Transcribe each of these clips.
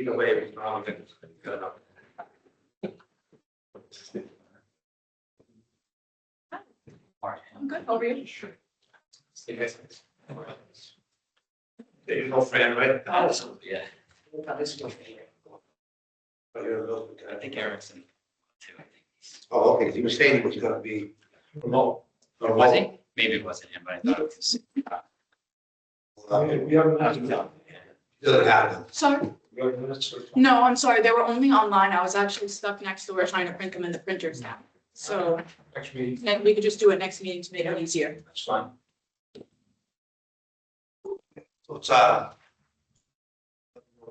Either way, it was wrong. Good enough. I'm good. How are you? See you guys. There you go, Fran, right? Yeah, I think Erickson too, I think. Oh, okay, he was saying it was gonna be remote. Or was he? Maybe it wasn't him, but I thought it was. We haven't had it. Doesn't happen. Sorry? No, I'm sorry. They were only online. I was actually stuck next door trying to print them in the printers now. So, Actually, and we could just do it next meeting to make it easier. that's fine. So it's,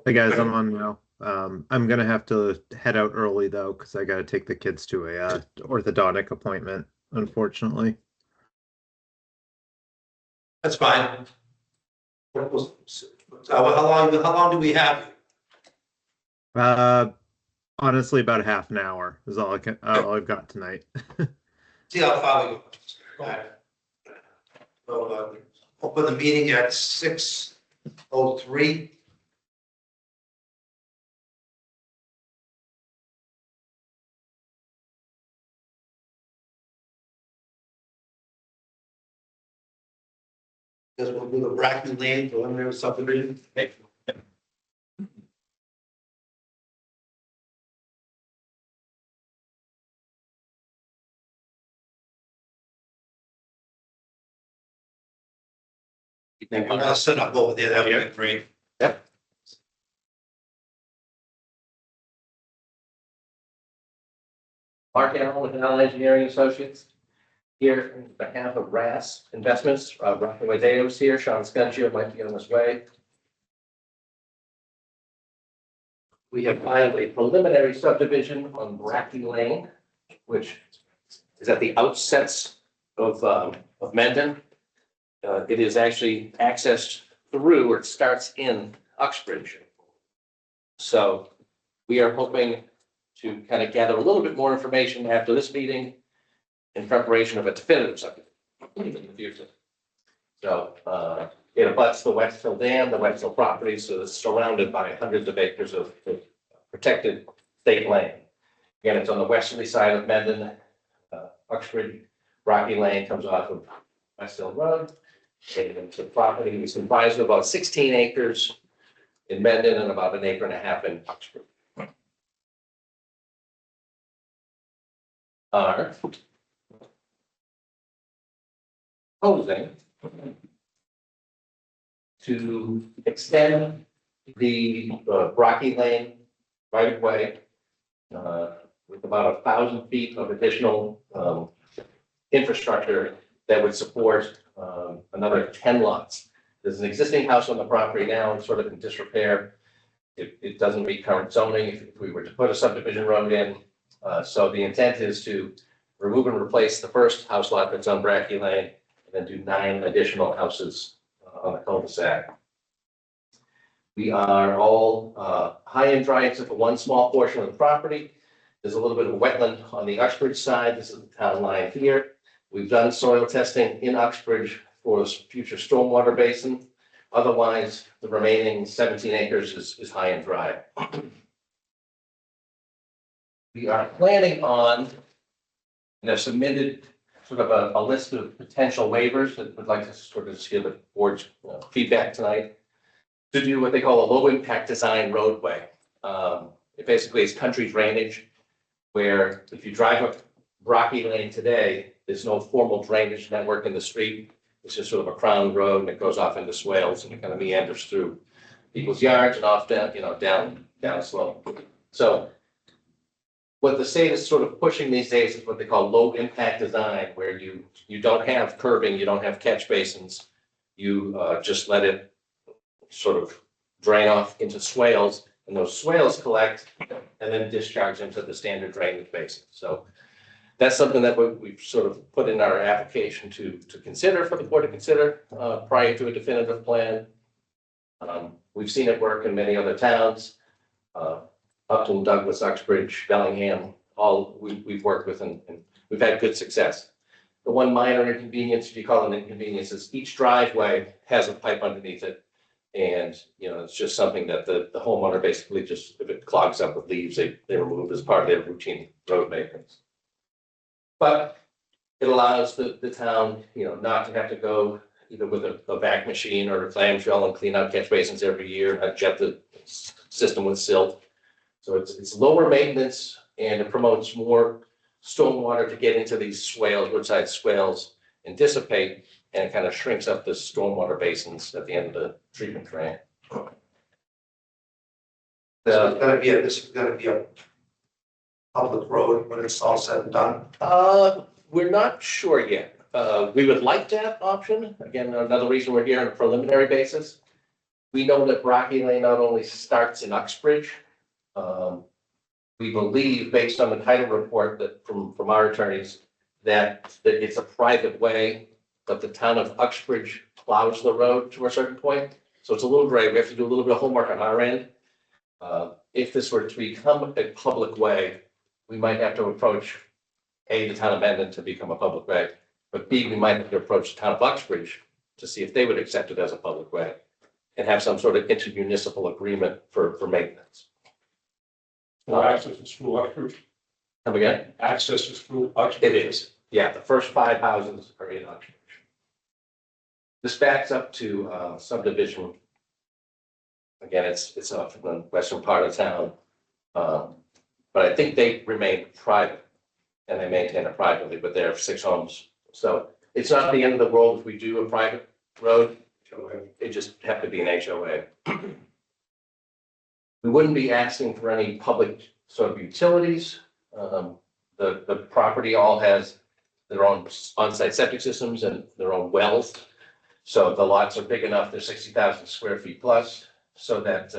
Hey guys, I'm on now. I'm gonna have to head out early though, because I gotta take the kids to a orthodontic appointment, unfortunately. that's fine. How long do we have? Honestly, about half an hour is all all I've got tonight. See how far we go. Alright. So, open the meeting at 6:03. Because we'll do the Bracken Lane preliminary subdivision. I'm gonna set up over there, that'll be great. Yep. Mark Allen with Allen Engineering Associates. Here on behalf of RAS Investments, Rockaway Davis here, Sean Scunchio might be on his way. We have filed a preliminary subdivision on Bracky Lane, which is at the outsets of Mendon. It is actually accessed through, or it starts in Uxbridge. So we are hoping to kind of gather a little bit more information after this meeting in preparation of a definitive subdivision in the future. So it abuts the Westhill Dam, the Westhill property, so it's surrounded by hundreds of acres of protected state land. Again, it's on the westerly side of Mendon. Uxbridge Rocky Lane comes off of Westhill Road. And the property is comprised of about 16 acres in Mendon and about 1.5 acres in Uxbridge. Are proposing to extend the Rocky Lane right of way with about 1,000 feet of additional infrastructure that would support another 10 lots. There's an existing house on the property now, it's sort of in disrepair. It doesn't meet current zoning if we were to put a subdivision road in. So the intent is to remove and replace the first house lot that's on Bracky Lane, and then do 9 additional houses on the cul-de-sac. We are all high and dry except for one small portion of the property. There's a little bit of a wetland on the Uxbridge side. This is the town line here. We've done soil testing in Uxbridge for a future stormwater basin. Otherwise, the remaining 17 acres is high and dry. We are planning on, and have submitted sort of a list of potential waivers that would like to sort of just give the board's feedback tonight, to do what they call a low impact design roadway. It basically is country drainage, where if you drive up Rocky Lane today, there's no formal drainage network in the street. It's just sort of a crown road, and it goes off into swales, and it kind of meanders through people's yards and off down, down slope. So what the state is sort of pushing these days is what they call low impact design, where you don't have curbing, you don't have catch basins. You just let it sort of drain off into swales, and those swales collect and then discharge into the standard drainage basin. So that's something that we've sort of put in our application to consider, for the board to consider prior to a definitive plan. We've seen it work in many other towns. Upton, Douglas, Uxbridge, Bellingham, all we've worked with, and we've had good success. The one minor inconvenience, if you call it an inconvenience, is each driveway has a pipe underneath it. And, you know, it's just something that the homeowner basically just, if it clogs up with leaves, they remove as part of their routine road maintenance. But it allows the town, you know, not to have to go either with a vac machine or a clamshell and clean out catch basins every year, and jet the system with silt. So it's lower maintenance, and it promotes more stormwater to get into these swales, woodside swales, and dissipate, and it kind of shrinks up the stormwater basins at the end of the treatment drain. So this is gonna be a public road when it's all said and done. We're not sure yet. We would like that option. Again, another reason we're here on a preliminary basis. We know that Rocky Lane not only starts in Uxbridge. We believe, based on the title report that from our attorneys, that it's a private way, but the town of Uxbridge plows the road to a certain point. So it's a little gray. We have to do a little bit of homework on our end. If this were to become a public way, we might have to approach A, the town of Mendon to become a public way, but B, we might have to approach the town of Uxbridge to see if they would accept it as a public way and have some sort of intermunicipal agreement for maintenance. So access is through Uxbridge. Come again? Access is through Uxbridge. It is. Yeah, the first 5 houses are in Uxbridge. This backs up to subdivision. Again, it's up in the western part of town. But I think they remain private and they maintain it privately, but there are 6 homes. So it's not the end of the world if we do a private road. It just have to be an HOA. We wouldn't be asking for any public sort of utilities. The property all has their own on-site septic systems and their own wells. So the lots are big enough, they're 60,000 square feet plus, so that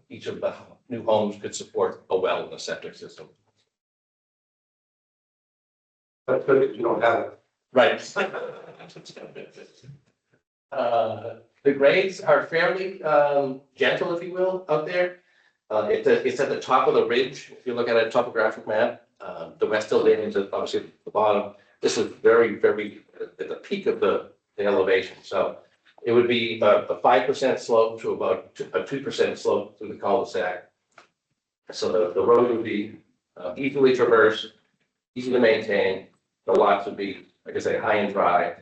each of the new homes could support a well and a septic system. That's good if you don't have it. Right. The grades are fairly gentle, if you will, out there. It's at the top of the ridge. If you look at a topographic map, the West Hill Lane is obviously at the bottom. This is very, very at the peak of the elevation. So it would be a 5% slope to about a 2% slope through the cul-de-sac. So the road would be easily traversed, easy to maintain. The lots would be, like I say, high and dry.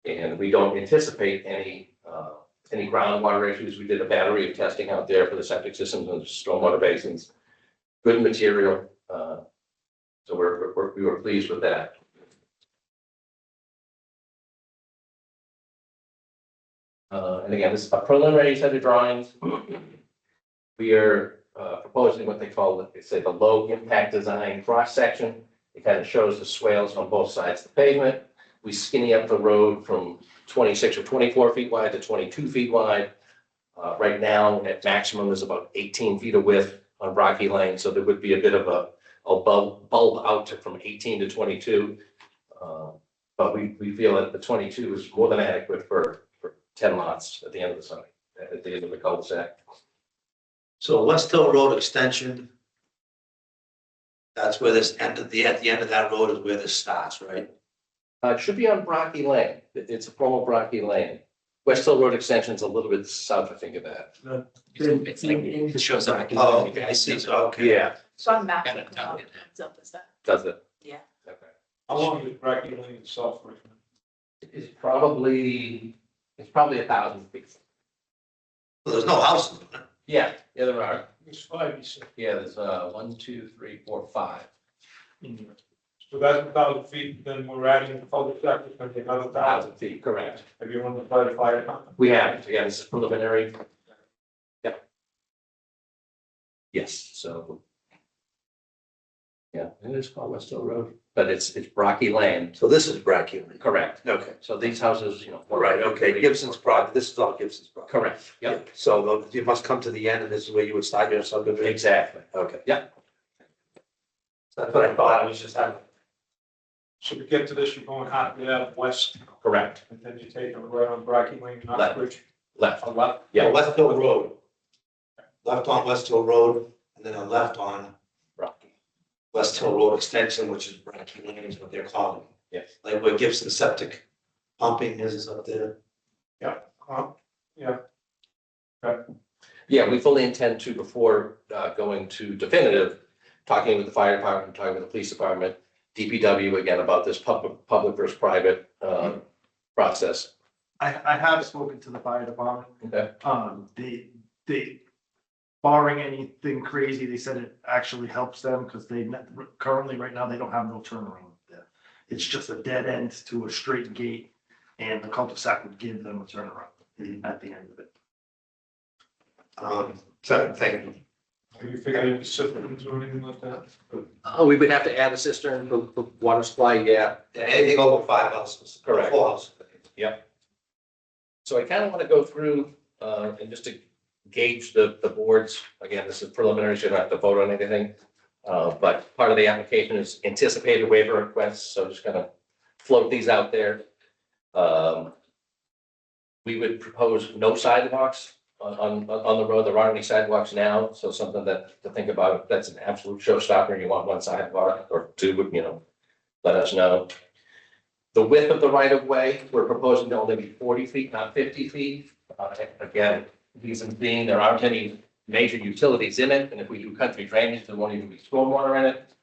And we don't anticipate any groundwater issues. We did a battery of testing out there for the septic systems and stormwater basins. Good material. So we were pleased with that. And again, this is a preliminary set of drawings. We are proposing what they call, they say, the low impact design cross section. It kind of shows the swales on both sides of the pavement. We skinny up the road from 26 or 24 feet wide to 22 feet wide. Right now, at maximum is about 18 feet of width on Rocky Lane, so there would be a bit of a bulb out from 18 to 22. But we feel that the 22 is more than adequate for 10 lots at the end of the site, at the end of the cul-de-sac. So West Hill Road extension. That's where this at the end of that road is where this starts, right? It should be on Rocky Lane. It's a former Rocky Lane. West Hill Road extension is a little bit south, I think, of that. It's like, it shows up. Oh, okay, I see. So, okay. Yeah, So I'm map. Got it done. It's up as that. does it? Yeah. Okay. How long is Rocky Lane itself, Richmond? It's probably 1,000 feet. Well, there's no houses. Yeah, there are. It's 5, you said. Yeah, there's 1, 2, 3, 4, 5. So that's 1,000 feet, then we're adding the cul-de-sac, it's gonna be another 1,000. 1,000 feet, correct. Have you run the fire company? We have, again, this is preliminary. Yep. Yes, so. Yeah, it is called West Hill Road, but it's Rocky Lane. So this is Bracky. Correct. Okay. So these houses, All right. Okay. Gibson's property. This is all Gibson's property. Correct. Yep. So you must come to the end, and this is where you would start your subdivision. Exactly. Okay. Yep. That's what I thought. I was just having. So to get to this, you're going halfway out west, Correct. and then you take them right on Rocky Lane, and Uxbridge. Left. On left. Yeah. West Hill Road. Left on West Hill Road, and then a left on Rocky. West Hill Road extension, which is Bracky Lane is what they're calling. Yes. like where Gibson Septic pumping is up there. Yeah, we fully intend to, before going to definitive, talking with the fire department, talking with the police department, DPW again about this public versus private process. I have spoken to the fire department. Okay. They barring anything crazy, they said it actually helps them because currently right now, they don't have no turnaround there. It's just a dead end to a straight gate and the cul-de-sac would give them a turnaround at the end of it. So, thank you. Have you figured any systems or anything like that? Oh, we would have to add a cistern for water supply, yeah. Anything over 5 houses. Correct. 4 houses. So I kind of want to go through and just to gauge the boards, again, this is preliminary, so you don't have to vote on anything. But part of the application is anticipated waiver requests, so just kind of float these out there. We would propose no sidewalks on the road. There aren't any sidewalks now, so something that to think about. If that's an absolute showstopper, you want one sidewalk or two, let us know. The width of the right of way, we're proposing to only be 40 feet, not 50 feet. Again, reason being there aren't any major utilities in it, and if we do country drainage, there won't even be stormwater in it.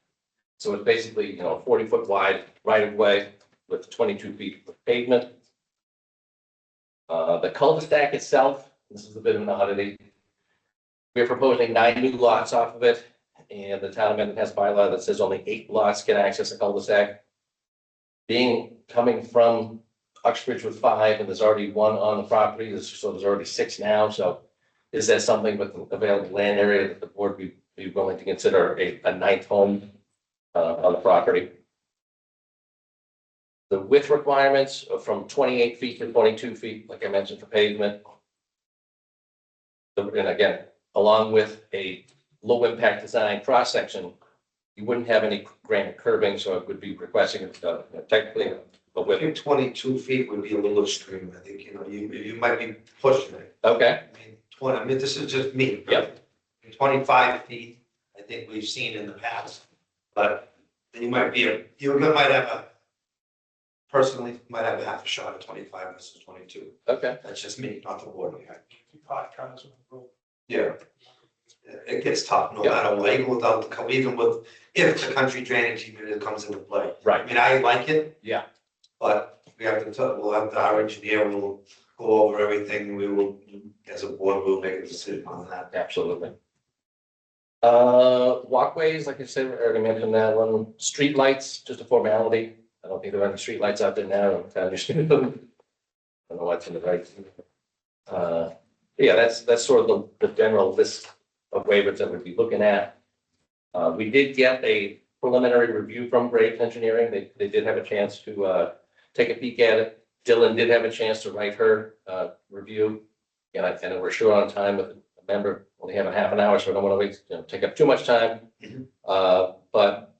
So it's basically, 40-foot wide right of way with 22 feet of pavement. The cul-de-sac itself, this is a bit of an oddity. We're proposing 9 new lots off of it, and the town amendment has a bylaw that says only 8 lots can access a cul-de-sac. Coming from Uxbridge with 5, and there's already 1 on the property, so there's already 6 now. So is that something with the available land area that the board be willing to consider a 9th home on the property? The width requirements are from 28 feet to 22 feet, like I mentioned, for pavement. And again, along with a low impact design cross section, you wouldn't have any granite curbing, so it would be requesting technically a I width. think 22 feet would be a little extreme. I think, you might be pushing it. Okay, I mean, this is just me. Yep. 25 feet, I think we've seen in the past, but you might have personally, might have a half a shot at 25 versus 22. okay. That's just me, not the board. 5 cars on the road. Yeah. It gets tough, no Yeah. matter what, even with, if the country drainage even comes into play. I Right, mean, I like it. Yeah. But we'll have our engineer, we'll go over everything, we will, as a board, we'll make a decision on that. absolutely. Walkways, like I said, I already mentioned that one. Street lights, just a formality. I don't think there are any street lights out there now. I understand them. I don't know what's in the right. Yeah, that's sort of the general list of waivers that we'd be looking at. We did get a preliminary review from Graves Engineering. They did have a chance to take a peek at it. Dylan did have a chance to write her review. And I know we're short on time with a member only having half an hour, so I don't want to wait, take up too much time. But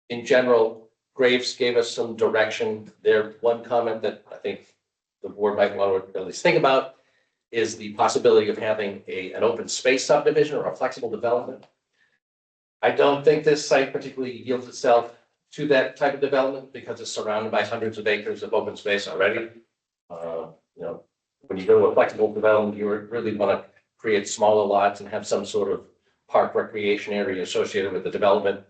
in general, Graves gave us some direction. There, one comment that I think the board might want to at least think about is the possibility of having an open space subdivision or a flexible development. I don't think this site particularly yields itself to that type of development because it's surrounded by hundreds of acres of open space already. When you go to a flexible development, you really want to create smaller lots and have some sort of park recreation area associated with the development.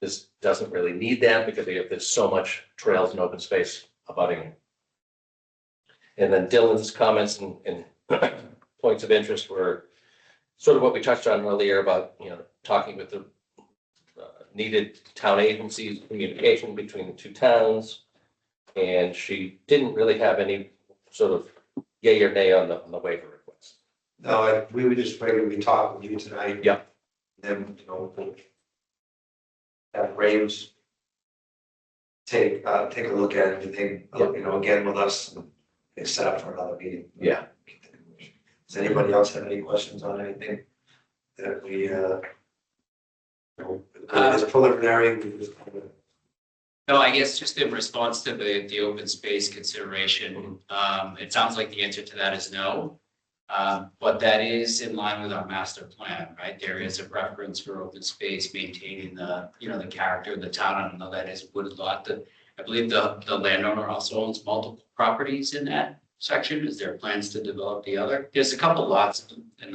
This doesn't really need that because there's so much trails and open space abutting it. And then Dylan's comments and points of interest were sort of what we touched on earlier about, talking with the needed town agencies, communication between the 2 towns. And she didn't really have any sort of yay or nay on the waiver request. No, we were just ready to talk with you tonight. Yeah. Then, we'll have Graves take a look at everything, again with us, and set up for another meeting. Yeah. Does anybody else have any questions on anything that we, as preliminary? We just- No, I guess just in response to the open space consideration, it sounds like the answer to that is no. But that is in line with our master plan, right? There is a preference for open space, maintaining the character of the town. I don't know that is woodlot. I believe the landowner also owns multiple properties in that section. Is there plans to develop the other? There's a couple lots in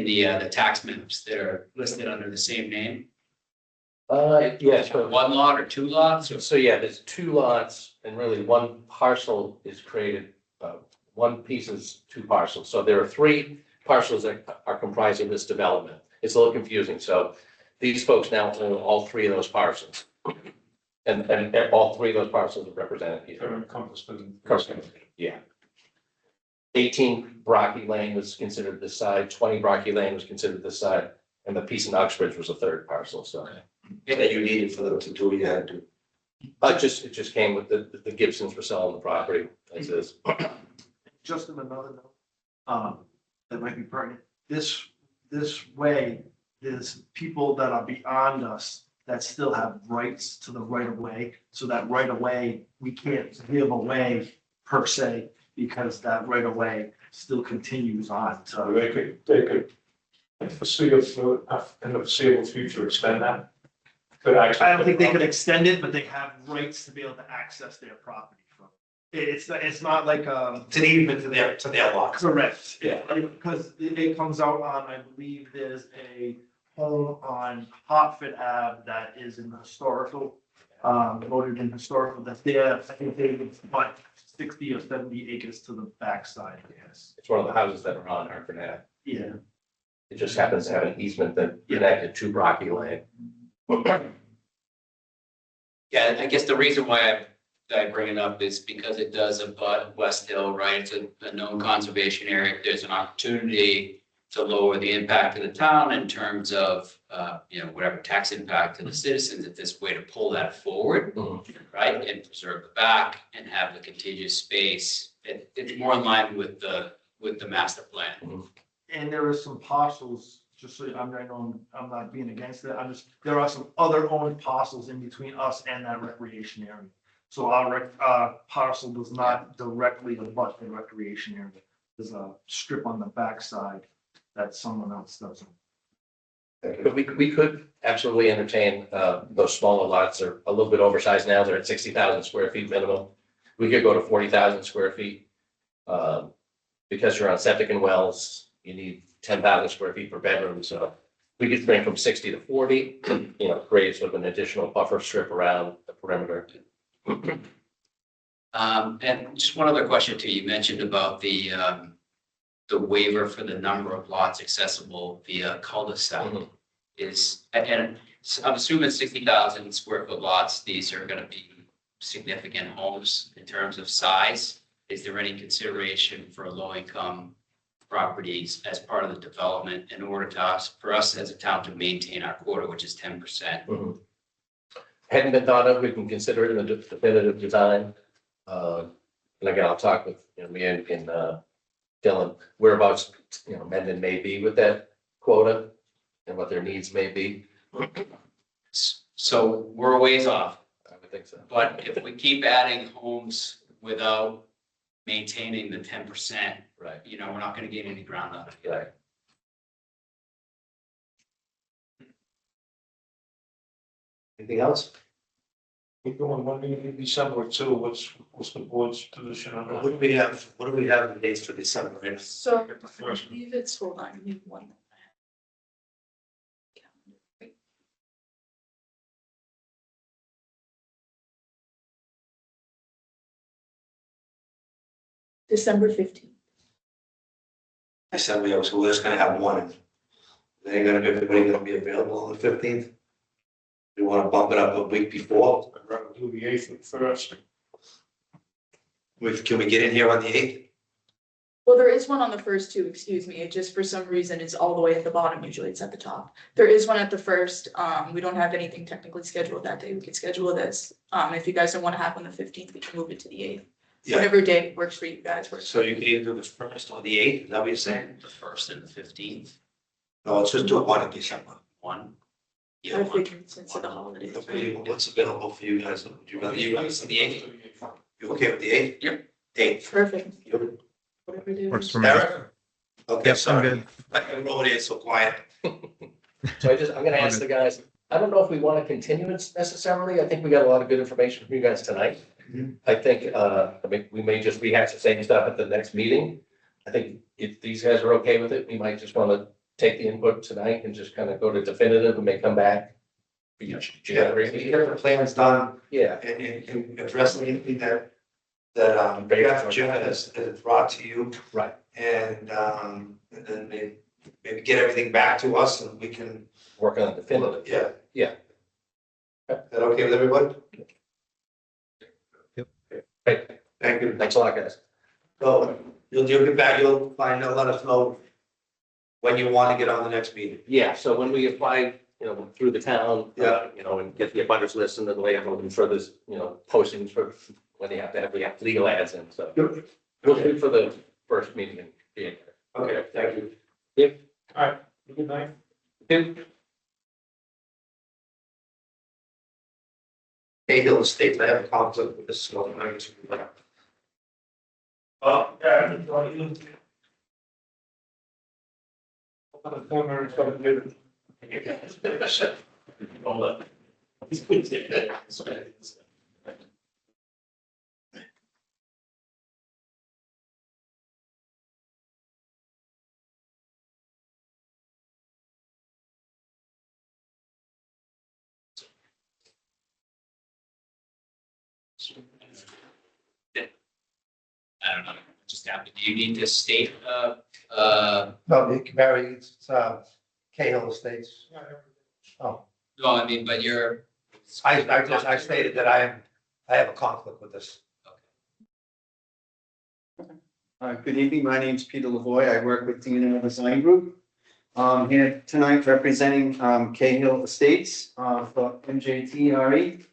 the tax maps that are listed under the same name. Yes, but One lot or two lots or? so yeah, there's 2 lots and really 1 parcel is created, 1 piece is 2 parcels. So there are 3 parcels that are comprising this development. It's a little confusing. So these folks now own all 3 of those parcels. And all 3 of those parcels are represented here. They're encompassed in. Yeah. 18 Brocky Lane was considered this side, 20 Brocky Lane was considered this side, and the piece in Uxbridge was a 3rd parcel, so. That you needed for them to do what you had to do. It just came with the Gibsons were selling the property as is. Just in another note, that might be pertinent, this way, there's people that are beyond us that still have rights to the right of way. So that right of way, we can't give away per se, because that right of way still continues on. So They could, in the foreseeable future, extend that. Could actually. I don't think they could extend it, but they have rights to be able to access their property from. It's not like, It's an easement to their lot. correct. Yeah. Because it comes out on, I believe there's a home on Hartford Ave that is in historical, voted in historical, that's there, I think they, what, 60 or 70 acres to the backside. Yes. It's one of the houses that are on Hartford Ave. Yeah. It just happens to have an easement that connected to Brocky Lane. Yeah, I guess the reason why I bring it up is because it does abut West Hill, right? It's a known conservation area. There's an opportunity to lower the impact of the town in terms of, whatever tax impact to the citizens. If this way to pull that forward, right, and preserve the back and have the contiguous space, it's more in line with the master plan. And there are some parcels, just so I'm not being against it, there are some other owned parcels in between us and that recreation area. So our parcel does not directly abut the recreation area. There's a strip on the backside that someone else doesn't. But we could absolutely entertain, those smaller lots are a little bit oversized now. They're at 60,000 square feet minimum. We could go to 40,000 square feet. Because you're on septic and wells, you need 10,000 square feet per bedroom. So we could bring from 60 to 40, create sort of an additional buffer strip around the perimeter. And just one other question too, you mentioned about the waiver for the number of lots accessible via cul-de-sac and I'm assuming 60,000 square foot lots, these are gonna be significant homes in terms of size. Is there any consideration for low income properties as part of the development in order for us as a town to maintain our quota, which is 10%? Hadn't been thought of, we can consider it in the definitive design. And again, I'll talk with, me and Dylan, whereabouts, Mendon may be with that quota and what their needs may be. So we're a ways off, I would think so. but if we keep adding homes without maintaining the 10%, Right. we're not gonna gain any ground out of it. Right. Anything else? We're doing one meeting in December too. What's the board's position on What that? do we have? What do we have in dates for December? Right? So I The first one. believe it's, hold on, give me one. December 15th. I said we're just gonna have one. They ain't gonna be, everybody gonna be available on the 15th. We wanna bump it up a week before. I'd rather do the 8th first. Can we get in here on the 8th? Well, there is one on the first two, excuse me. It just for some reason is all the way at the bottom. Usually it's at the top. There is one at the first. We don't have anything technically scheduled that day. We could schedule this. If you guys don't want to have on the 15th, we can move it to the 8th. Yeah, Whatever day works for you guys. Works. so you can either do the 1st or the 8th, is that what you're saying? The 1st and the 15th, No, let's just do it one in December. one. I Either one. figured since of the holidays. What's available for you guys? Would you rather, you guys, the 8th? You okay with the 8th? Yep. 8th. Perfect. You, Whatever day. Works for me. Eric? Okay, Yep, I'm sorry. good. I don't know what it is so quiet. So I'm gonna ask the guys, I don't know if we want to continue it necessarily. I think we got a lot of good information from you guys tonight. I think, I mean, we may just rehash the same stuff at the next meeting. I think if these guys are okay with it, we might just want to take the input tonight and just kind of go to definitive and may come back. Yeah, if you get the plans done Yeah, and address anything that Jeff has brought to you. right. And then maybe get everything back to us and we can. Work on the definitive. Yeah. Yeah. Is that okay with everyone? Great. Thank you. Thanks a lot, guys. So you'll get back, you'll find out, let us know when you want to get on the next meeting. Yeah, so when we apply, through the town, and get the abutters list and then lay out looking for this, postings for when they have to have legal ads in, so. We'll shoot for the first meeting in January. Okay, thank you. All right, good night. Cahill Estates, I have a conflict with this smoke. I'm going to- Yeah. On the corner, it's gonna do. Hold up. I don't know, just happen, do you need to state, No, Barry, it's Cahill Estates. Oh, no, I mean, but you're. I stated that I have a conflict with this. Good evening, my name's Peter Lavoy, I work with D&L Design Group. Here tonight representing Cahill Estates for MJTRE.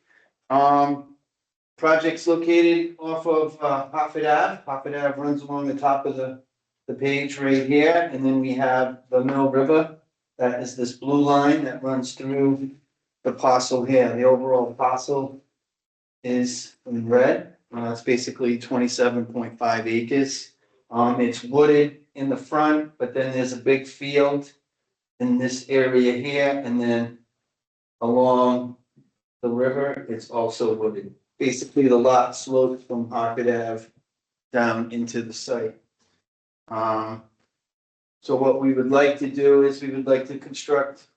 Project's located off of Hartford Ave. Hartford Ave runs along the top of the page right here, and then we have the Mill River. That is this blue line that runs through the parcel here. The overall parcel is in red. It's basically 27.5 acres. It's wooded in the front, but then there's a big field in this area here, and then along the river, it's also wooded. Basically, the lot slopes from Hartford Ave down into the site. So what we would like to do is we would like to construct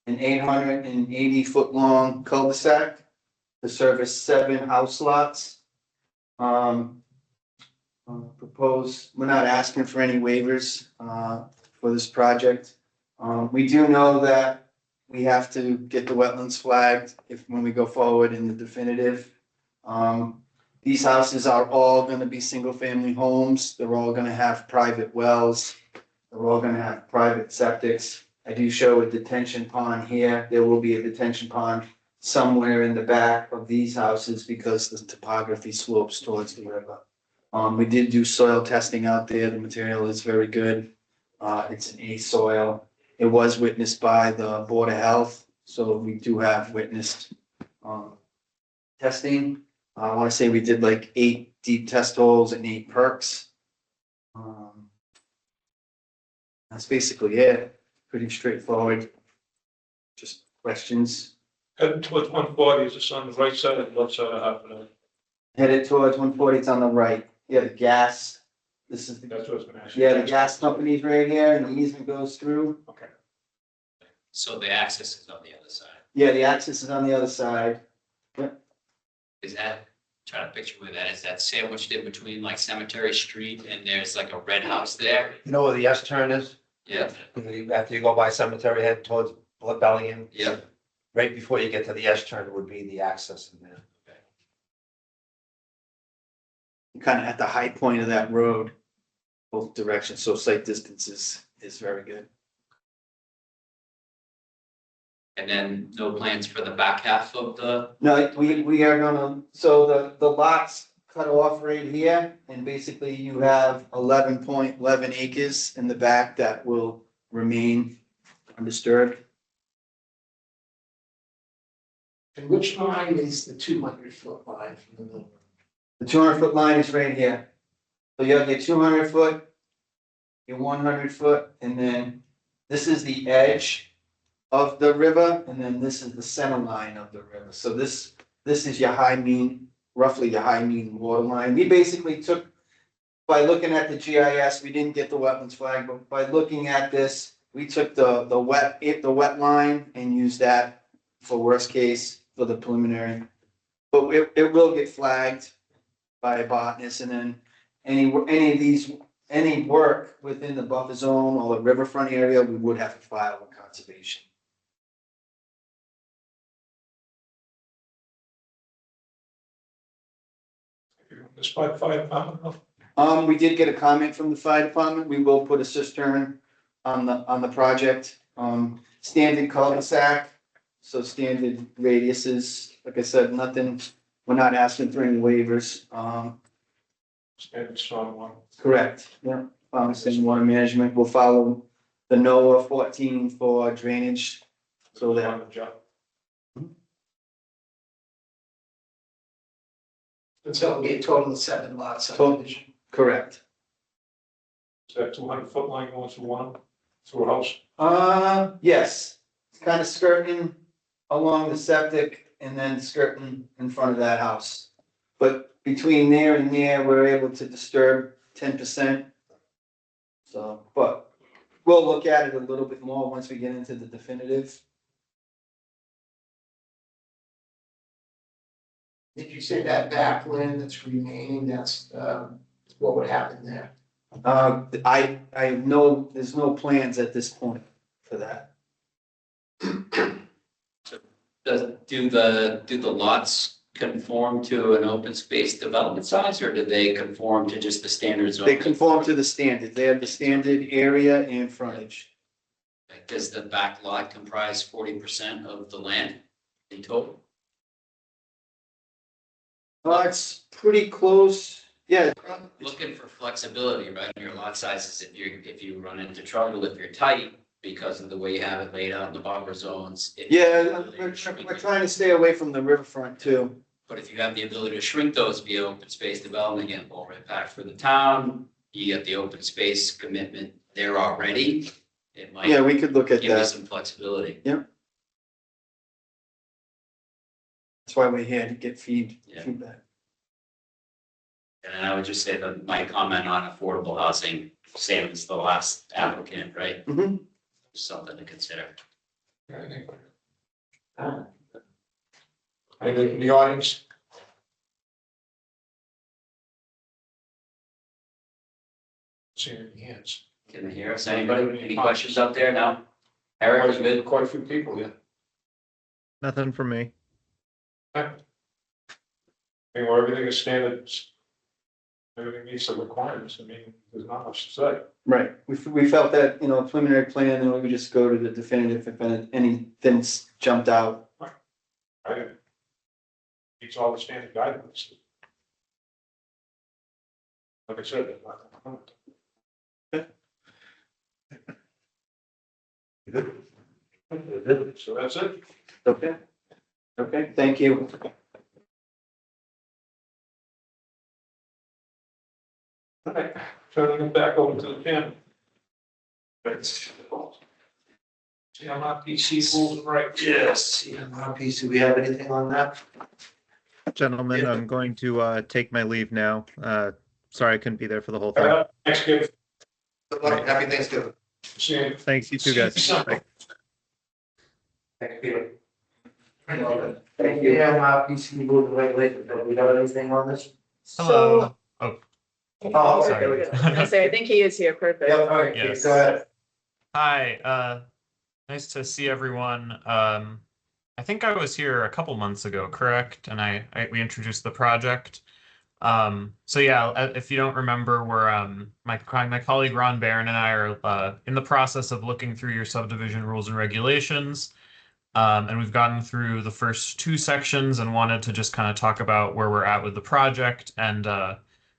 an 880-foot long cul-de-sac to service 7 house lots. We're not asking for any waivers for this project. We do know that we have to get the wetlands flagged when we go forward in the definitive. These houses are all gonna be single-family homes. They're all gonna have private wells. They're all gonna have private septics. I do show a detention pond here. There will be a detention pond somewhere in the back of these houses because the topography slopes towards the river. We did do soil testing out there. The material is very good. It's an A soil. It was witnessed by the Board of Health, so we do have witnessed testing. I want to say we did like 8 deep test holes and 8 perks. That's basically it. Pretty straightforward. Just questions. Heading towards 140, is this on the right side or the left side of Hartford? Headed towards 140, it's on the right. Yeah, the gas. This is, That's what I was gonna ask. yeah, the gas company's right here and the easement goes through. Okay. So the access is on the other side. Yeah, the access is on the other side. Is that, trying to picture where that is, that sandwiched in between like Cemetery Street and there's like a red house there? You know where the S turn is? Yeah, After you go by Cemetery, head towards Bellingham. yeah. Right before you get to the S turn would be the access in there. Kind of at the high point of that road, both directions, so sight distance is very good. And then no plans for the back half of the, No, we are gonna, so the lots cut off right here, and basically you have 11.11 acres in the back that will remain undisturbed. And which line is the 200-foot line from the middle? The 200-foot line is right here. So you have your 200-foot, your 100-foot, and then this is the edge of the river, and then this is the center line of the river. So this is your high mean, roughly your high mean water line. We basically took, by looking at the GIS, we didn't get the wetlands flag, but by looking at this, we took the wet line and used that for worst case for the preliminary. But it will get flagged by a botanist, and then any work within the buffer zone or the riverfront area, we would have to file with conservation. Despite fire department, We did get a comment from the fire department. We will put a cistern on the project. Standard cul-de-sac, so standard radiuses. Like I said, nothing, we're not asking for any waivers. standard strong one. Correct, yeah. Same water management will follow the NOAA 14 for drainage. So that, On the job. So it'll be a total of 7 lots subdivision. correct. Is that 200-foot line going through a house? Yes, it's kind of skirting along the septic and then skirting in front of that house. But between there and there, we're able to disturb 10%. So, but we'll look at it a little bit more once we get into the definitive. Did you say that backland that's remaining, that's, what would happen there? I know, there's no plans at this point for that. Do the lots conform to an open space development size, or do they conform to just the standard zone? They conform to the standard. They have the standard area and frontage. Does the back lot comprise 40% of the land in total? It's pretty close, yeah. Looking for flexibility, right, in your lot sizes, if you run into trouble, if you're tight, because of the way you have it laid out in the buffer zones. Yeah, we're trying to stay away from the riverfront too. But if you have the ability to shrink those via open space development, again, lower impact for the town, you get the open space commitment there already, it might Yeah, we could look at give you that. some flexibility. That's why we're here to get Yeah. feedback. And I would just say that my comment on affordable housing, same as the last applicant, right? Mhm. Something to consider. Anything in the audience? See any hands? Can you hear us? Anybody? Any questions out there? No? Eric, you good? Quite a few people, yeah. Nothing from me. I mean, where everything is standard, everything meets the requirements, I mean, there's not much to say. Right, we felt that, preliminary plan, and we would just go to the definitive if anything's jumped out. Right? Meets all the standard guidelines. Like I said, there's nothing wrong with it. So that's it. Okay, thank you. All right, turning it back over to the pen. CMRPC rules and regs. Yes, CMRPC, do we have anything on that? Gentlemen, I'm going to take my leave now. Sorry I couldn't be there for the whole thing. Thanksgiving. Good luck, happy Thanksgiving. See you. Thanks, you two guys. Bye. Thank you. Thank you. CMRPC rules and regulations, do we have anything on this? So. Oh, Sorry, okay. I was gonna say, I think he is here, perfect. Yep, all right, Yes. go ahead. Hi, nice to see everyone. I think I was here a couple months ago, correct? And we introduced the project. So yeah, if you don't remember, we're my colleague Ron Barron and I are in the process of looking through your subdivision rules and regulations. And we've gotten through the first 2 sections and wanted to just kind of talk about where we're at with the project and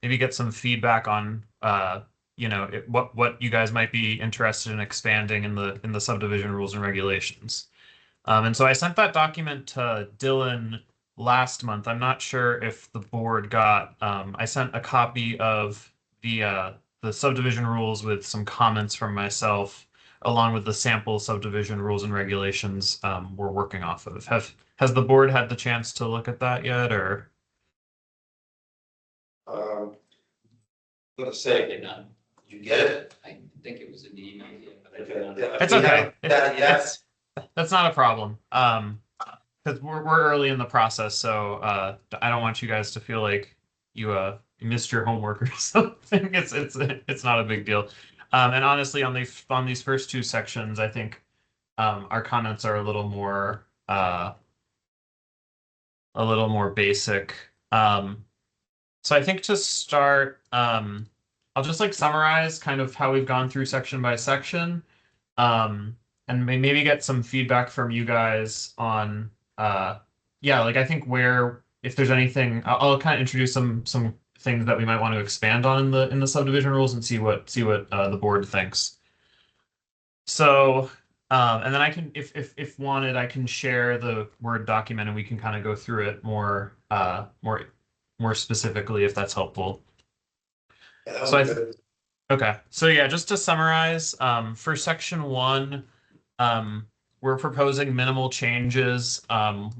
maybe get some feedback on what you guys might be interested in expanding in the subdivision rules and regulations. And so I sent that document to Dylan last month. I'm not sure if the board got. I sent a copy of the subdivision rules with some comments from myself along with the sample subdivision rules and regulations we're working off of. Has the board had the chance to look at that yet, or? I'm gonna say, Did not. did you get it? I think it was in the email. Yeah, but I Okay. did not. Yeah, It's we okay. have that yet? That's not a problem. Because we're early in the process, so I don't want you guys to feel like you missed your homework or something. It's not a big deal. And honestly, on these first two sections, I think our comments are a little more basic. So I think to start, I'll just like summarize kind of how we've gone through section by section, and maybe get some feedback from you guys on, yeah, like I think where, if there's anything, I'll kind of introduce some things that we might want to expand on in the subdivision rules and see what the board thinks. So, and then I can, if wanted, I can share the Word document and we can kind of go through it more specifically if that's helpful. Yeah, that was So good. okay, so yeah, just to summarize, for section 1, we're proposing minimal changes.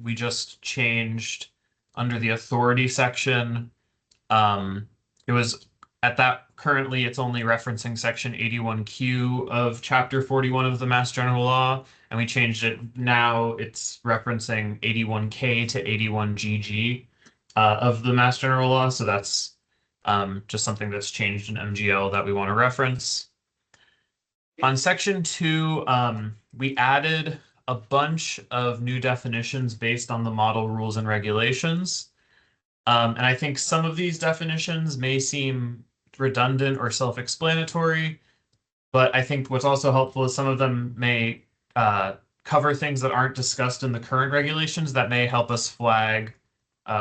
We just changed under the authority section. It was at that currently it's only referencing section 81Q of chapter 41 of the Mass General Law, and we changed it. Now it's referencing 81K to 81GG of the Mass General Law. So that's just something that's changed in MGL that we want to reference. On section 2, we added a bunch of new definitions based on the model rules and regulations. And I think some of these definitions may seem redundant or self-explanatory, but I think what's also helpful is some of them may cover things that aren't discussed in the current regulations that may help us flag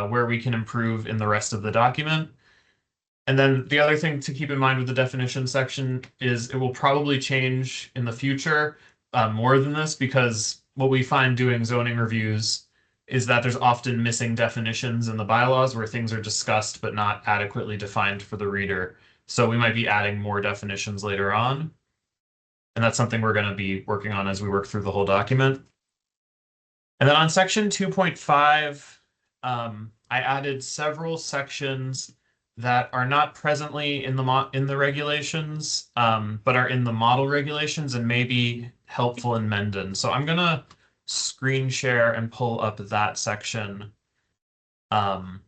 where we can improve in the rest of the document. And then the other thing to keep in mind with the definition section is it will probably change in the future more than this, because what we find doing zoning reviews is that there's often missing definitions in the bylaws where things are discussed but not adequately defined for the reader. So we might be adding more definitions later on. And that's something we're going to be working on as we work through the whole document. And then on section 2.5, I added several sections that are not presently in the regulations, but are in the model regulations and may be helpful in Mendon. So I'm gonna screen share and pull up that section to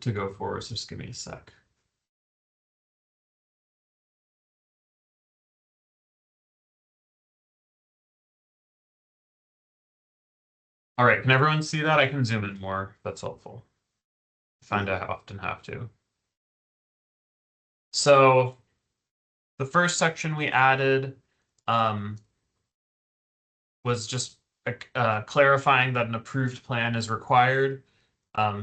go forward. So just give me a sec. All right, can everyone see that? I can zoom in more if that's helpful. I find I often have to. So the first section we added was just clarifying that an approved plan is required.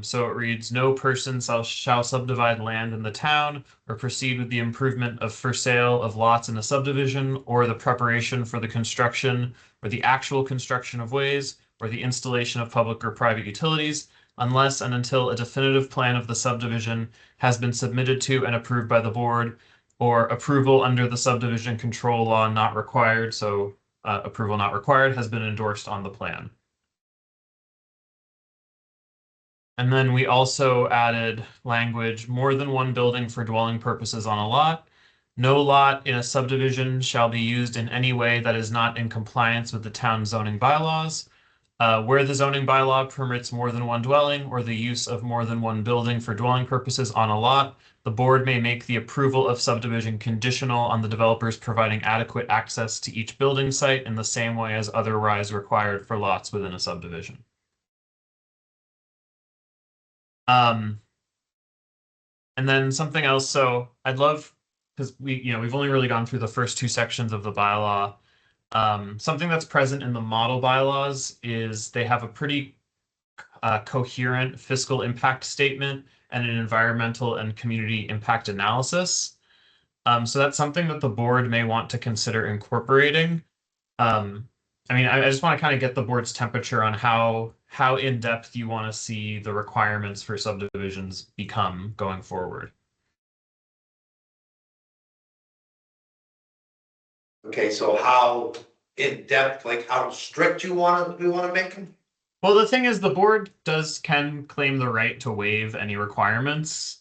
So it reads, no person shall subdivide land in the town or proceed with the improvement of for sale of lots in a subdivision or the preparation for the construction or the actual construction of ways or the installation of public or private utilities unless and until a definitive plan of the subdivision has been submitted to and approved by the board, or approval under the subdivision control law not required. So approval not required has been endorsed on the plan. And then we also added language, more than one building for dwelling purposes on a lot. No lot in a subdivision shall be used in any way that is not in compliance with the town zoning bylaws. Where the zoning bylaw permits more than one dwelling or the use of more than one building for dwelling purposes on a lot, the board may make the approval of subdivision conditional on the developers providing adequate access to each building site in the same way as otherwise required for lots within a subdivision. And then something else. So I'd love, because we've only really gone through the first two sections of the bylaw. Something that's present in the model bylaws is they have a pretty coherent fiscal impact statement and an environmental and community impact analysis. So that's something that the board may want to consider incorporating. I mean, I just want to kind of get the board's temperature on how in-depth you want to see the requirements for subdivisions become going forward. Okay, so how in-depth, like how strict we wanna make them? Well, the thing is, the board can claim the right to waive any requirements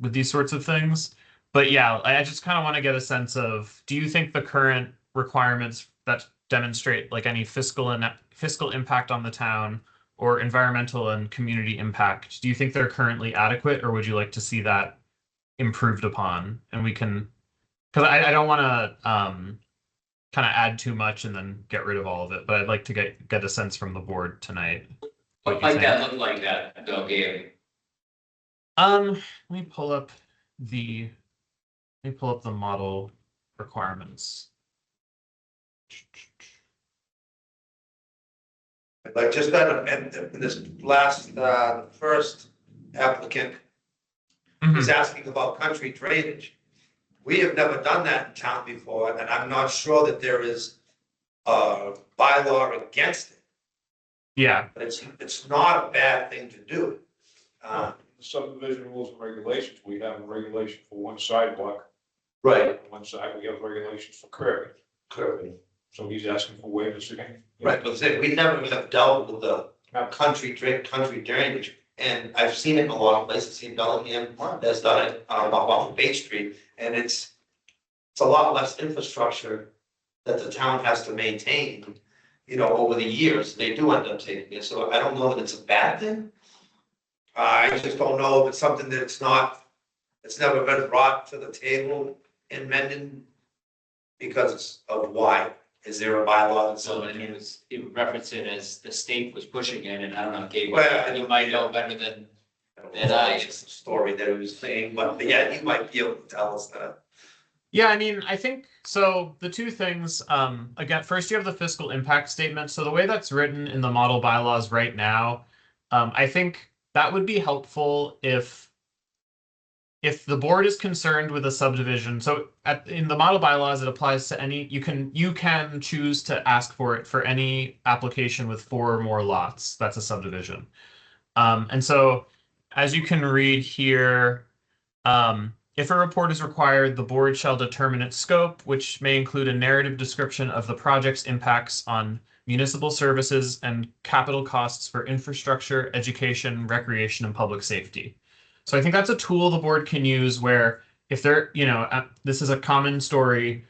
with these sorts of things. But yeah, I just kind of want to get a sense of, do you think the current requirements that demonstrate like any fiscal impact on the town or environmental and community impact, do you think they're currently adequate, or would you like to see that improved upon? And we can, because I don't want to kind of add too much and then get rid of all of it, but I'd like to get a sense from the board tonight. What What you might that think. look like that Bill gave? Let me pull up the model requirements. Like just that, in this last, first applicant is asking about country drainage. We have never done that in town before, and I'm not sure that there is a bylaw against it, Yeah, but it's not a bad thing to do. The subdivision rules and regulations, we have a regulation for one sidewalk. Right. On one side, we have regulations for curbing. So he's asking for waivers again. Right, but we never have dealt with the country drainage, and I've seen it in a lot of places, in Bellingham has done it, off of Bay Street, and it's a lot less infrastructure that the town has to maintain, over the years, they do end up taking it, so I don't know that it's a bad thing. I just don't know if it's something that it's never been brought to the table in Mendon because of why. Is there a bylaw that So says? it would reference it as the state was pushing it, and I don't know, Gabe, Well, you might know better than It's just a story that he was saying, but yeah, you might be able to tell us that. yeah. I mean, I think so. The two things, again, first you have the fiscal impact statement. So the way that's written in the model bylaws right now, I think that would be helpful if the board is concerned with a subdivision. So in the model bylaws, it applies to any, you can choose to ask for it for any application with 4 or more lots. That's a subdivision. And so as you can read here, if a report is required, the board shall determine its scope, which may include a narrative description of the project's impacts on municipal services and capital costs for infrastructure, education, recreation, and public safety. So I think that's a tool the board can use where if they're, this is a common story,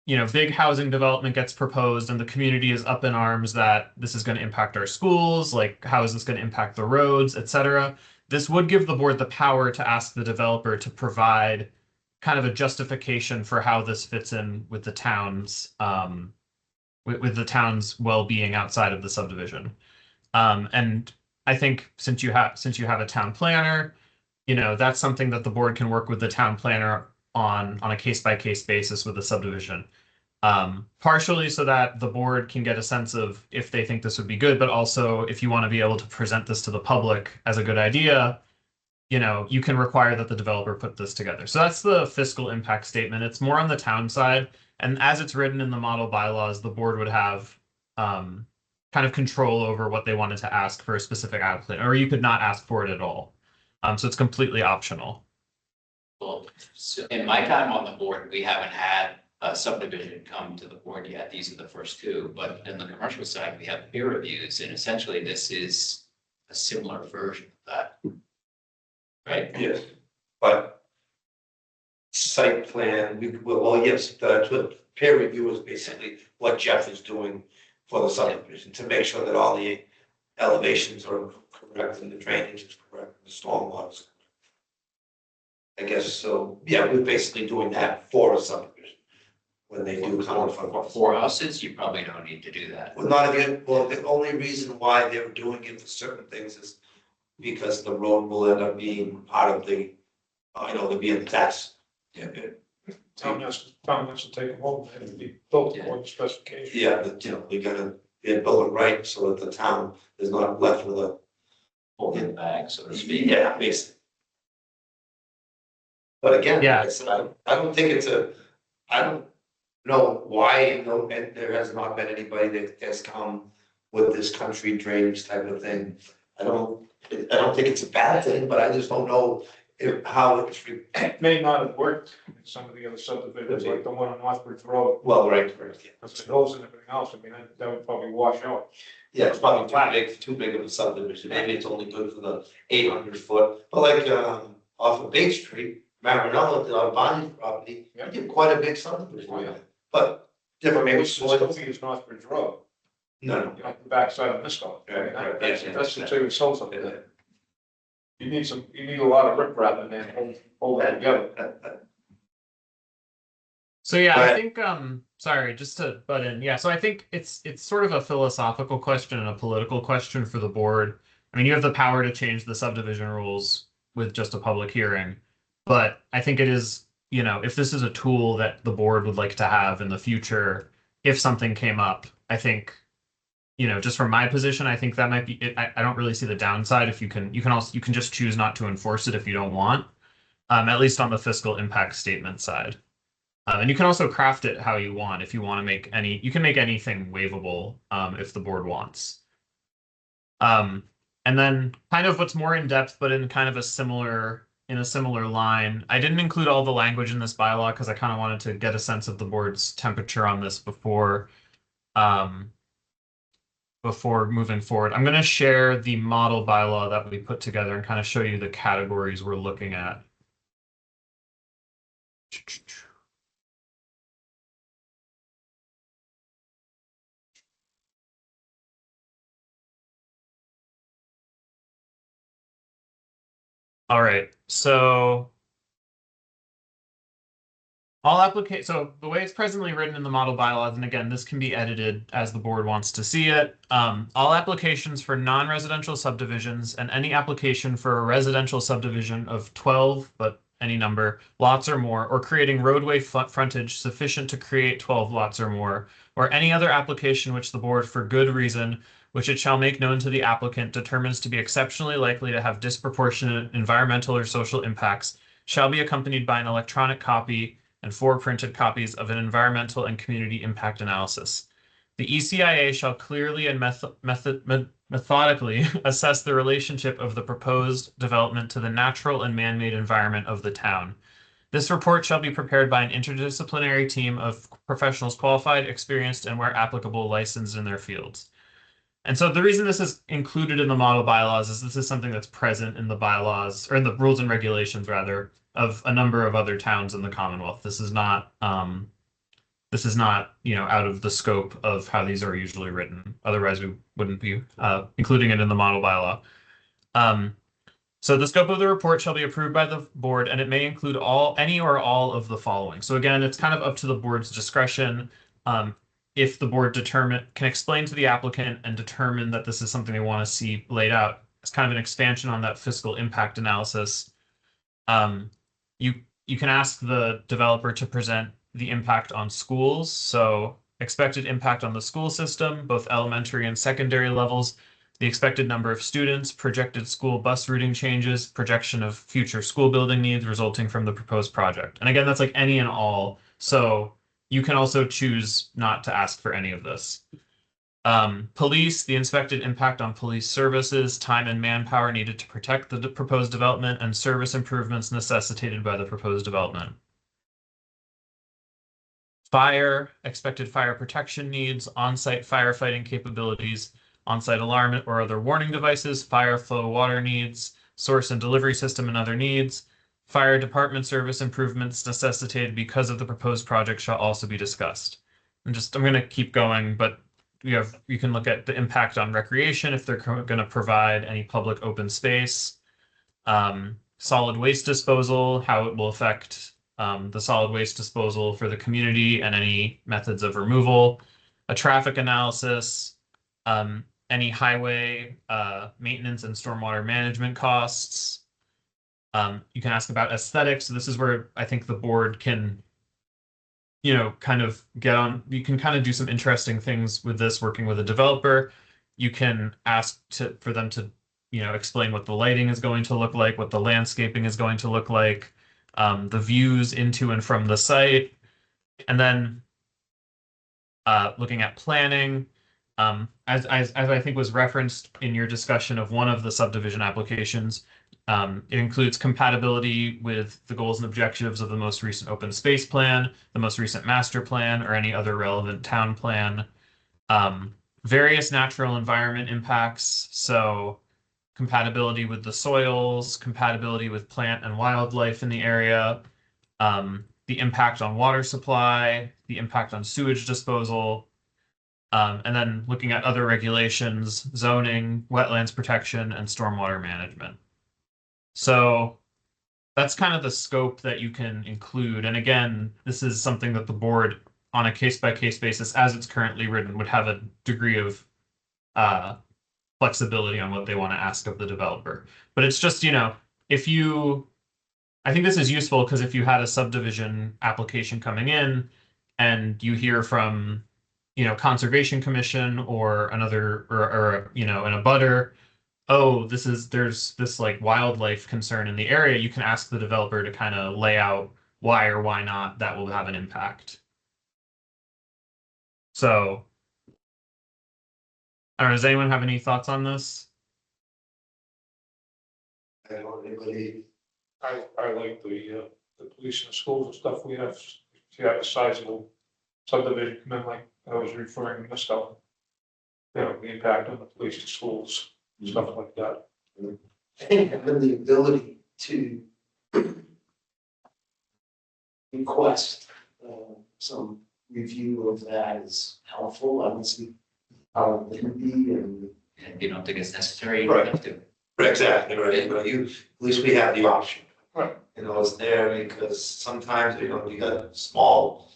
big housing development gets proposed and the community is up in arms that this is going to impact our schools, like how is this going to impact the roads, etc. This would give the board the power to ask the developer to provide kind of a justification for how this fits in with the town's with the town's well-being outside of the subdivision. And I think since you have a town planner, that's something that the board can work with the town planner on a case-by-case basis with the subdivision. Partially so that the board can get a sense of if they think this would be good, but also if you want to be able to present this to the public as a good idea, you can require that the developer put this together. So that's the fiscal impact statement. It's more on the town side. And as it's written in the model bylaws, the board would have kind of control over what they wanted to ask for a specific applicant, or you could not ask for it at all. So it's completely optional. Well, so in my time on the board, we haven't had a subdivision come to the board yet. These are the first 2, but in the commercial side, we have peer reviews, and essentially this is a similar version of that. Right? Yes, but site plan, yes, the peer review is basically what Jeff is doing for the subdivision to make sure that all the elevations are correct and the drainage is correct, the storm waters. I guess so, yeah, we're basically doing that for a subdivision. When they do come from. For houses, you probably don't need to do that. Well, not again, well, the only reason why they're doing it for certain things is because the road will end up being part of the, there'll be a tax. Yeah. Town has to take them home and be built according to specifications. Yeah, we gotta build it right so that the town is not left with a. Hold in the bag, so to speak. Yeah, basically. But again, Yeah. I don't think I don't know why, and there has not been anybody that has come with this country drainage type of thing. I don't think it's a bad thing, but I just don't know how it's, It may not have worked in some of the other subdivisions, like the one on Northbridge Road, well, right, yeah. because the hills and everything else, I mean, that would probably wash out. Yeah, it's probably too big of a subdivision, maybe it's only good for the 800 foot, but like, off of Bay Street, Marinello, the Bonnie's property, Yeah. you did quite a big subdivision, Oh, yeah. but different Maybe maybe it's still soils. use Northbridge Road, No, you know, the backside of Misco. Right, right, That's, yeah, that's yeah. the two souls up there. You need a lot of riprap in there, to hold it together. So yeah, I Right. think sorry, just to butt in. Yeah, so I think it's sort of a philosophical question and a political question for the board. I mean, you have the power to change the subdivision rules with just a public hearing, but I think it is, you know, if this is a tool that the board would like to have in the future, if something came up, I think, you know, just from my position, I think that might be it. I don't really see the downside if you can just choose not to enforce it if you don't want, at least on the fiscal impact statement side. And you can also craft it how you want. If you want to make you can make anything waivable if the board wants. And then kind of what's more in depth, but in kind of a similar line. I didn't include all the language in this bylaw because I kind of wanted to get a sense of the board's temperature on this before moving forward. I'm going to share the model bylaw that we put together and kind of show you the categories we're looking at. All right, so so the way it's presently written in the model bylaws, and again, this can be edited as the board wants to see it. All applications for non-residential subdivisions and any application for a residential subdivision of 12, but any number, lots or more, or creating roadway frontage sufficient to create 12 lots or more, or any other application which the board, for good reason, which it shall make known to the applicant, determines to be exceptionally likely to have disproportionate environmental or social impacts, shall be accompanied by an electronic copy and 4 printed copies of an environmental and community impact analysis. The ECIA shall clearly and methodically assess the relationship of the proposed development to the natural and man-made environment of the town. This report shall be prepared by an interdisciplinary team of professionals qualified, experienced, and where applicable, licensed in their fields. And so the reason this is included in the model bylaws is this is something that's present in the bylaws, or in the rules and regulations rather, of a number of other towns in the Commonwealth. This is not, you know, out of the scope of how these are usually written. Otherwise, we wouldn't be including it in the model bylaw. So the scope of the report shall be approved by the board, and it may include any or all of the following. So again, it's kind of up to the board's discretion. If the board can explain to the applicant and determine that this is something they want to see laid out, it's kind of an expansion on that fiscal impact analysis. You can ask the developer to present the impact on schools. So expected impact on the school system, both elementary and secondary levels, the expected number of students, projected school bus routing changes, projection of future school building needs resulting from the proposed project. And again, that's like any and all. So you can also choose not to ask for any of this. Police, the inspected impact on police services, time and manpower needed to protect the proposed development, and service improvements necessitated by the proposed development. Fire, expected fire protection needs, on-site firefighting capabilities, on-site alarm or other warning devices, fire flow water needs, source and delivery system and other needs, fire department service improvements necessitated because of the proposed project shall also be discussed. I'm going to keep going, but you can look at the impact on recreation if they're going to provide any public open space, solid waste disposal, how it will affect the solid waste disposal for the community and any methods of removal, a traffic analysis, any highway maintenance and stormwater management costs. You can ask about aesthetics. This is where I think the board can, you know, kind of you can kind of do some interesting things with this, working with a developer. You can ask for them to, you know, explain what the lighting is going to look like, what the landscaping is going to look like, the views into and from the site. And then looking at planning, As I think was referenced in your discussion of one of the subdivision applications, it includes compatibility with the goals and objectives of the most recent open space plan, the most recent master plan, or any other relevant town plan. Various natural environment impacts, so compatibility with the soils, compatibility with plant and wildlife in the area, the impact on water supply, the impact on sewage disposal, and then looking at other regulations, zoning, wetlands protection, and stormwater management. So that's kind of the scope that you can include. And again, this is something that the board, on a case-by-case basis, as it's currently written, would have a degree of flexibility on what they want to ask of the developer. But it's just, if you, I think this is useful because if you had a subdivision application coming in and you hear from, Conservation Commission or another, or an abutter, oh, there's this like wildlife concern in the area, you can ask the developer to kind of lay out why or why not that will have an impact. So, I don't know, does anyone have any thoughts on this? I don't know, anybody, I like the police and schools and stuff, we have, if you have a sizable subdivision come in, like I was referring to this stuff. The impact on the police and schools, stuff like that. I think having the ability to request some review of that is helpful. I don't see how it can be, and And you don't think it's necessary? Right. You have to. exactly, right, but at least we have the option. Right. It's there because sometimes, you got small,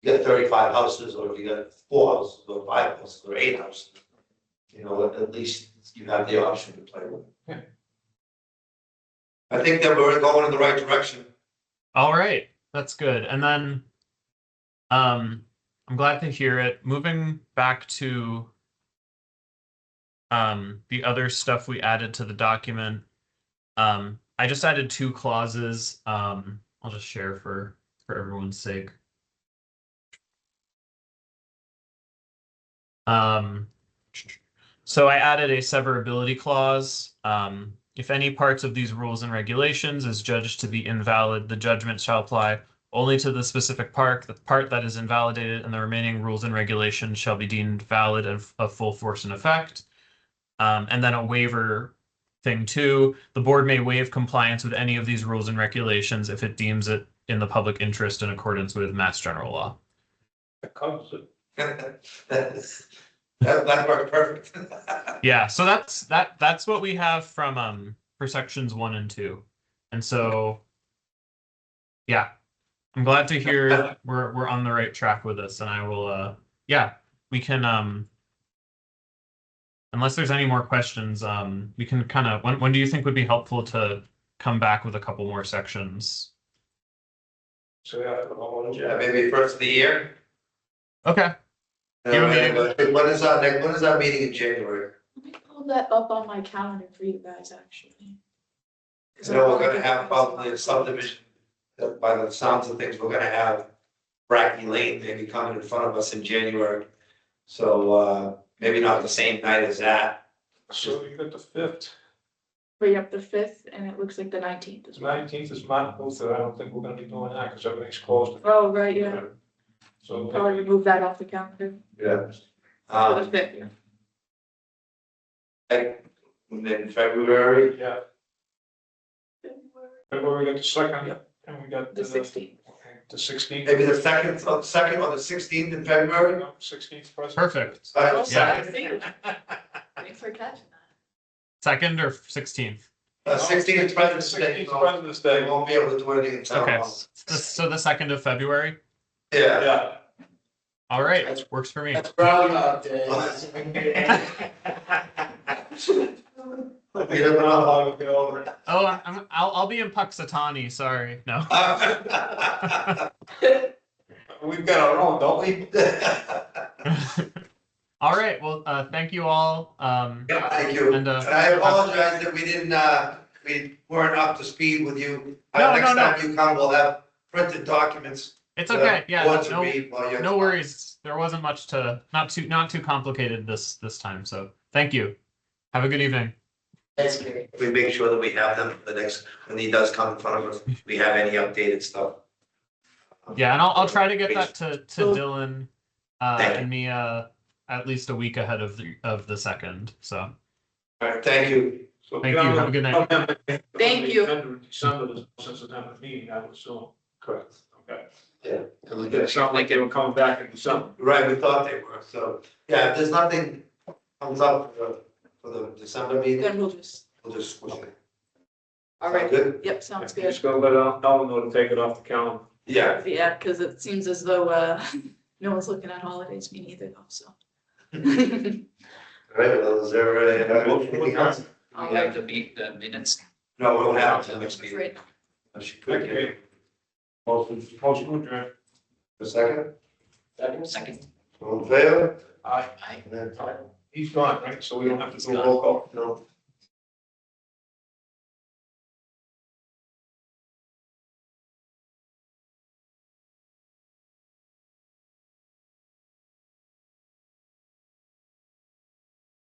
you got 35 houses, or if you got 4 houses, or 5 houses, or 8 houses. At least you have the option to play with. Yeah. I think that we're going in the right direction. All right, that's good. And then I'm glad to hear it. Moving back to the other stuff we added to the document. I just added 2 clauses. I'll just share for everyone's sake. So I added a severability clause. If any parts of these rules and regulations is judged to be invalid, the judgment shall apply only to the specific part that is invalidated, and the remaining rules and regulations shall be deemed valid and of full force and effect. And then a waiver thing too. The board may waive compliance with any of these rules and regulations if it deems it in the public interest in accordance with Mass General Law. That covers it. That worked perfect. Yeah, so that's what we have from for sections 1 and 2. And so yeah, I'm glad to hear we're on the right track with this, and I will we can unless there's any more questions, we can kind of when do you think would be helpful to come back with a couple more sections? So Yeah, maybe first of the year. Okay. When is our meeting in January? Let me pull that up on my calendar for you guys, actually. We're gonna have probably a subdivision, by the sounds of things, we're gonna have Brackney Lane maybe coming in front of us in January. So, maybe not the same night as that. So you got the 5th, We have the 5th, and it looks like the 19th as well. 19th is Martin Luther, I don't think we're gonna be doing that, because everything's closed. Oh, right, yeah. So, Probably remove that off the calendar. Yeah. For the 5th, yeah. And then February, yeah, February, we got the 2nd, and we got The 16th. the 16th. maybe the second or the 16th in February. 16th president. Perfect. Oh, Second, Thanks for catching that. 2nd or 16th? 16th is President's Day. 16th President's Day. They won't be able to do anything in town Okay. hall. So the 2nd of February? Yeah. Yeah. All right, works for me. that's Groundhog Day. We don't know how long it'll go over. Oh, I'll be in Puxatawny. Sorry, no. We've got our own, don't we? All right. Well, thank you all. Yeah, thank you. And, And I apologize that we didn't, we weren't up to speed with you. No, Next no, no. time you come, we'll have printed documents It's okay. Yeah, Want to no, read while you're- no worries. There wasn't much to, not too complicated this time. So thank you. Have a good evening. That's great. We make sure that we have them for the next, when he does come in front of us, we have any updated stuff. Yeah, and I'll try to get that to Cool. Dylan Thank you. and Mia at least a week ahead of the second. So All right, thank you. So Thank you. Have a good night. Thank you. In December, since the time of the meeting, I would assume. Correct. Okay. Yeah. It sounded like they were coming back in December. Right, we thought they were, so, yeah, if there's nothing comes up for the December meeting, Then we'll just, we'll just push it. all right, Good? yep, sounds good. Just gonna let Alan know to take it off the calendar. Yeah. Yeah, because it seems as though, no one's looking at holidays, me neither though, so. All right, well, is there anything else? All We have right. the minutes. No, we don't have it till next meeting. Right. She could, Okay. Motion adjourned. a second, Second. all in favor? Aye. Aye. And then, He's gone, right? So we don't have to do a roll call? no,